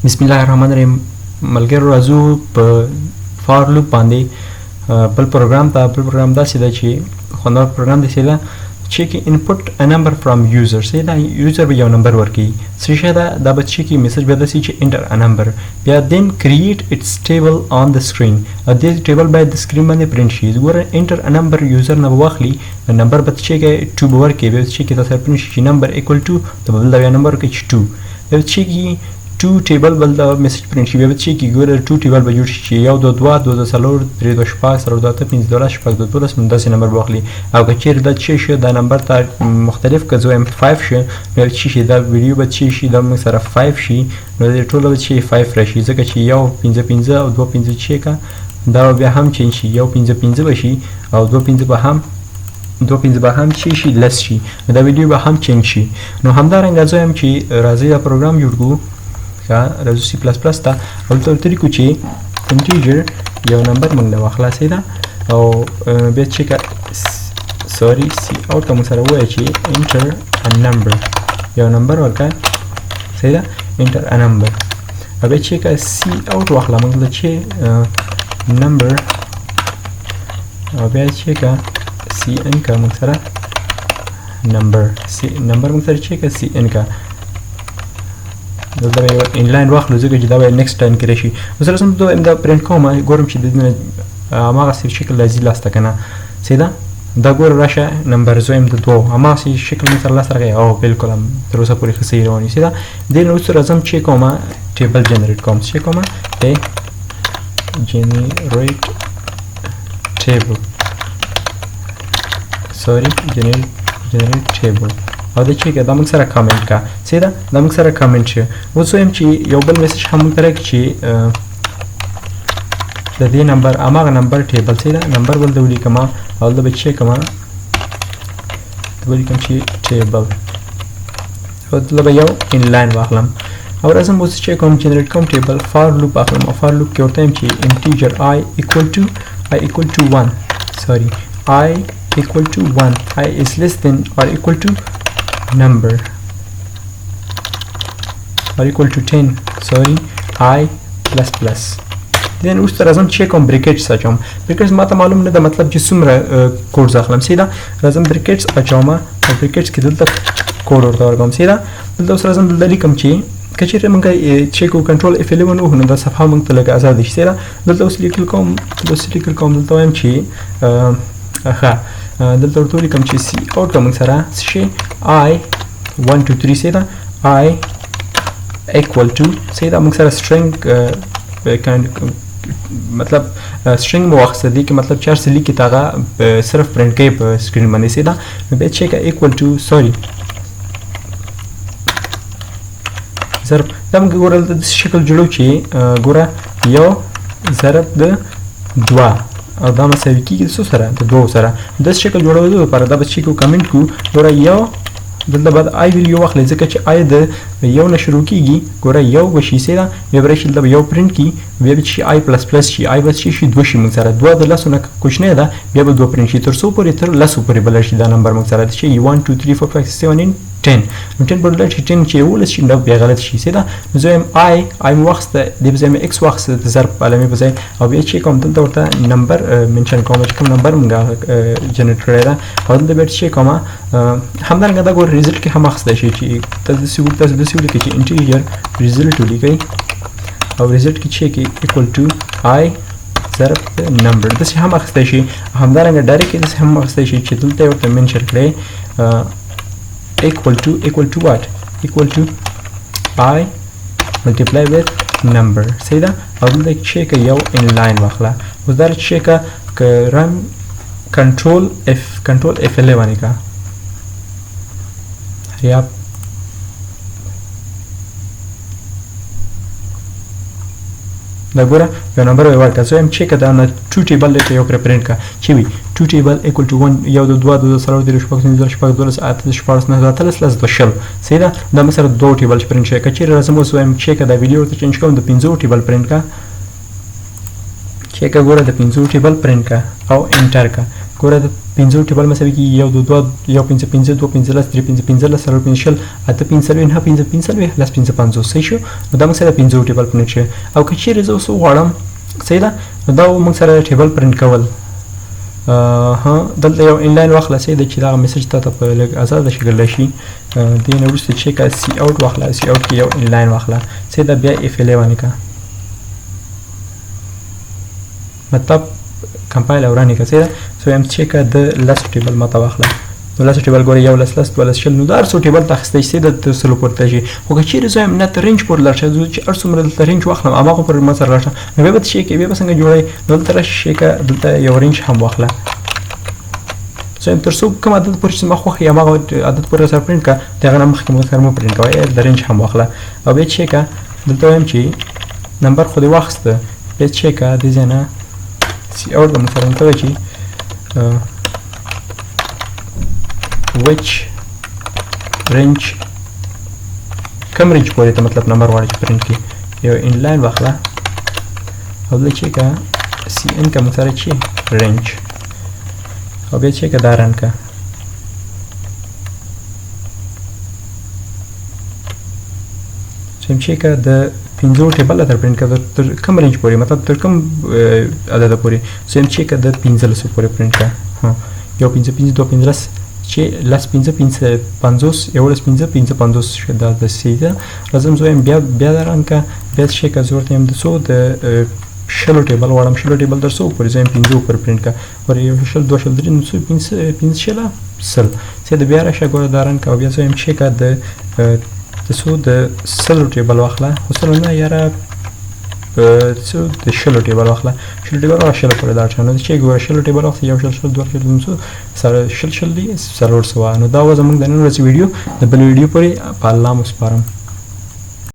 بسم الله الرحمن الرحیم ملګرو راځو په فار لوپ باندې بل پروګرام داسې ده چې خوندور پروګرام دی چې چې input a number from user say دا user به یو نمبر ورکړي څه شي دا به چې میسج به داسې چې enter a number بیا then create its table on the screen دې ټیبل باید د سکرین باندې پرینټ شي ګوره enter a number user نه واخلي نمبر به چې 2 به ورکړي به چې تاسو پرینټ شي number equal to د بل دا نمبر کې 2 به چې 2 ټیبل بل دا میسج پرینټ شي به چې ګوره 2 ټیبل به جوړ شي یو 2 2 2 3 3 2 5 3 2 5 2 6 2 2 من داسې نمبر واخلي او که چیرې دا چې شي دا نمبر ته مختلف کزو ام 5 شي نو چې شي دا ویډیو به چې شي دا موږ سره 5 شي نو د ټول به چې 5 راشي ځکه چې یو 5 5 او 2 5 چې کا دا بیا هم چینج شي یو 5 5 به شي او 2 5 به هم 2 5 به هم شي لس شي دا ویډیو به هم چینج شي نو همدارنګه زه هم چې راځي دا پروګرام جوړو راځو C++ ته ولته طریقو چې انټیجر یو نمبر موږ نه واخلاصې ده او بیا چې سوري C اوټ ته موږ سره وایي چې enter a number یو نمبر ورکړه صحیح ده enter a number او بیا چې C اوټ واخلا موږ له چې number او بیا چې CN کا موږ سره number موږ سره چې CN کا دلته یو انلاین واخلو ځکه چې دا به نیکسټ ټایم کې راشي اوس رسم ته دا پرینټ کوم ګورم چې د هغه څه شکل لازم لاسته کنه سیدا دا ګور راشه نمبر زویم د 2 اما څه شکل مثلا لاسته راغی او بالکل هم تر اوسه پورې خسې رواني سیدا د نو سره رسم چې کومه ټیبل جنریټ کوم چې کومه ته جنریټ ټیبل سوري جنریټ ټیبل او د چې دا موږ سره کامنټ کا سیدا دا موږ سره کامنټ شي اوس وایم چې یو بل میسج هم ترک چې د دې نمبر اماغه نمبر ټیبل سیدا نمبر ول د ولي کما او د بچي کما د ولي کوم چې ټیبل او د یو انلاین واخلم او راځم اوس چې کوم جنریټ کوم ټیبل فار لوپ واخلم او فار لوپ کې ورته چې انټیجر I equal to 1 sorry I equal to 1 I is less than or equal to number or equal to 10 sorry I plus plus then اوس تر ازم چیک کوم بریکټس اچوم بریکټس ماته معلوم نه ده مطلب چې څومره کوډ ځخلم سیدا لازم بریکټس اچوم او بریکټس کې دلته کوډ ورته ورکوم سیدا دلته اوس لازم دلته لیکم چې کچېره موږ چیک او کنټرول F11 وهنو دا صفحه موږ ته لګه آزاد شي سیدا دلته اوس لیکل کوم دلته وایم چې دلته ورته لیکم چې C اوټ کوم سره شي I 1 2 3 سیدا I equal to سیدا موږ سره string مطلب string مو واخصه دي کې مطلب چار سلی کې تاغه صرف پرنٹ کې په سکرین باندې سیدا به چیک equal to sorry ضرب دا موږ ګورل د شکل جوړو چې ګوره یو ضرب د 2 او دا مساوي کیږي څه سره د 2 سره د شکل جوړولو لپاره دا به چې کو کمنټ کو ګوره یو دلته بعد I ویډیو واخلې ځکه چې I د یو نه شروع کیږي ګوره یو وشي سره بیا برشل د یو پرنٹ کی بیا به چې I plus plus شي I بس شي 2 شي موږ سره 2 د لاسونه کوښنه ده بیا به 2 پرنٹ شي تر څو پورې تر لاسو پورې بل شي دا نمبر موږ سره چې 1 2 3 4 5 6 7 10 نو 10 په لټ 10 چې ولس شي نو بیا غلط شي سره نو زه I واخسته د بزم X واخسته د ضرب علامه بزای او بیا چې کوم دلته ورته نمبر منشن کوم چې کوم نمبر موږ جنریټ کړی دا او د بیت چې کومه همدارنګه دا ګور ریزلټ کې هم اخسته شي چې تاسو د سیول کې چې انټیجر ریزلټ ولیکئ او ریزلټ کې چې equal to I ضرب نمبر د هم اخسته شي همدارنګه ډایرکټ د هم اخسته شي چې دلته ورته منشن کړی equal to what equal to I multiply with number سیدا او دلته چې یو انلاین واخلا اوس دا چې رن کنټرول F11 کا یا دا ګوره یو نمبر ورکړه زه هم چیک دا نه 2 ټیبل لیکه یو پرنٹ کا چې وي 2 ټیبل equal to 1 یو د 2 د 3 د 5 د 5 د 8 د 14 نه د 3 د شل سیدا دا مثلا 2 ټیبل پرنٹ شي کچې لازم اوس هم چیک دا ویډیو ته چینج کوم د 5 ټیبل پرنٹ کا چیک ګوره د 5 ټیبل پرنٹ کا او انټر کا ګوره د 5 ټیبل مساوي کیږي 1 2 1 5 5 2 15 3 5 15 سره 5 شل اته 5 نه 5 5 لس 5 50 صحیح شو نو دا موږ سره 5 ټیبل پرنټ شي او که چیرې زه اوس غواړم صحیح ده نو دا موږ سره ټیبل پرنټ کول ها دلته یو انلاین واخله سي د چې دا میسج ته په لګ آزاد شکل شي دین ورسته چې کا سی اوټ واخله سی اوټ کې یو انلاین واخله سي دا بیا اف ال باندې کا مطلب کمپایل اورانی کا سي سو ام چې کا د لاست ټیبل ماته واخله نو لاست ټیبل ګوري یو لاست ولس شل نو دا ارسو ټیبل تخسته سي د سلو پورته شي خو که چیرې زه هم نت رینج پر لرشه چې ارسو مر د رینج واخلم اما خو پر مسر لرشه نو به شي کې به څنګه جوړي نو تر شي کا دلته یو رینج هم واخله سو تر څو کوم عدد پر چې مخ خو یا ما عدد پر سره پرینټ کا دغه مخ کې مو سره مو پرینټ کوي د رینج هم واخله او به چې کا دلته هم چې نمبر خو دی واخسته به چې کا د زنه سی اور د مثلا ته چې which range کم رینج پورې ته مطلب نمبر واړی چې پرینټ کې یو انلاین واخله او بل چې کا سی ان کا مثلا چې رینج او بیا چې کا دارن کا چې کا د 15 ټیبل تر پرینټ کا تر کم رینج پورې مطلب تر کم عدد پورې چې کا د 15 پورې پرینټ کا ها یو 15 2 15 چې لاس 15 50 یو لاس 15 50 شدا د سیده لازم زویم بیا دران کا بیا چې کا زورت هم د سو د شلو ټیبل وړم شلو ټیبل در سو پر زم 15 پر پرینټ کا ور یو شل 2 شل 3 نو 15 شلا سل چې د بیا راشه ګور داران کا بیا زویم چې کا د سو د سل ټیبل واخله خو سل نه یاره سو د شلو ټیبل واخله شلو ټیبل واخله شلو پر دا چانه چې ګور شلو ټیبل واخله یو شل 2 شل 3 سره شل دی سره ورسوه نو دا و زمونږ د نن ورځې ویډیو د بل ویډیو پورې په الله مو سپارم